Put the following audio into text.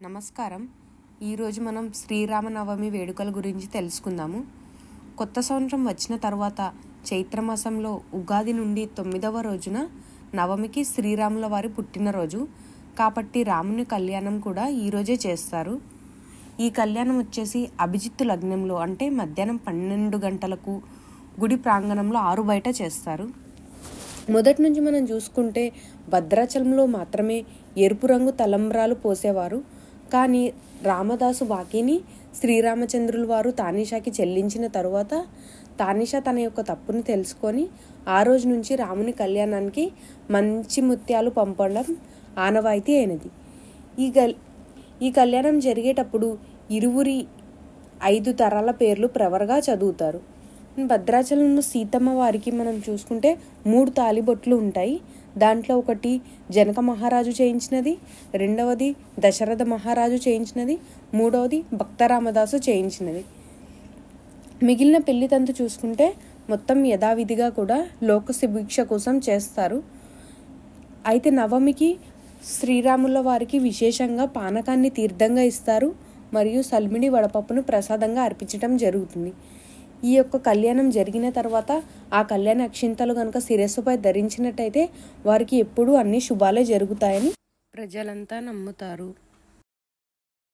నమస్కారం. ఈరోజు మనం శ్రీరామనవమి వేడుకల గురించి తెలుసుకుందాము. కొత్త సంవత్సరం వచ్చిన తర్వాత చైత్రమాసంలో ఉగాది నుండి 9వ రోజున నవమికి శ్రీరాముల వారి పుట్టినరోజు కాబట్టి రాముని కళ్యాణం కూడా ఈరోజే చేస్తారు. ఈ కళ్యాణం వచ్చేసి అభిజిత్తు లగ్నంలో అంటే మధ్యాహ్నం 12 గంటలకు గుడి ప్రాంగణంలో 6 బయట చేస్తారు. మొదటి నుంచి మనం చూసుకుంటే భద్రాచలంలో మాత్రమే ఎరుపు రంగు తలంబ్రాలు పోసేవారు. కానీ రామదాసు బాకీని శ్రీరామచంద్రుల వారు తానీషాకి చెల్లించిన తరువాత తానీషా తన యొక్క తప్పుని తెలుసుకొని ఆ రోజు నుంచి రాముని కళ్యాణానికి మంచి ముత్యాలు పంపడం ఆనవాయితీ అయినది. ఈ కళ్యాణం జరిగేటప్పుడు ఇరువురి 5 తరాల పేర్లు ప్రవరగా చదువుతారు. భద్రాచలంలో సీతమ్మ వారికి మనం చూసుకుంటే 3 తాలిబొట్లు ఉంటాయి. దాంట్లో ఒకటి జనక మహారాజు చేయించినది, రెండవది దశరథ మహారాజు చేయించినది, మూడవది భక్త రామదాసు చేయించినది. మిగిలిన పెళ్లి తంతు చూసుకుంటే మొత్తం యథావిధిగా కూడా లోక సుభిక్ష కోసం చేస్తారు. అయితే నవమికి శ్రీరాముల వారికి విశేషంగా పానకాన్ని తీర్థంగా ఇస్తారు మరియు సల్మిడి వడపప్పును ప్రసాదంగా అర్పించడం జరుగుతుంది. ఈ యొక్క కళ్యాణం జరిగిన తర్వాత ఆ కళ్యాణ అక్షింతలు కనుక శిరస్సుపై ధరించినట్టయితే వారికి ఎప్పుడూ అన్ని శుభాలే జరుగుతాయని ప్రజలంతా నమ్ముతారు.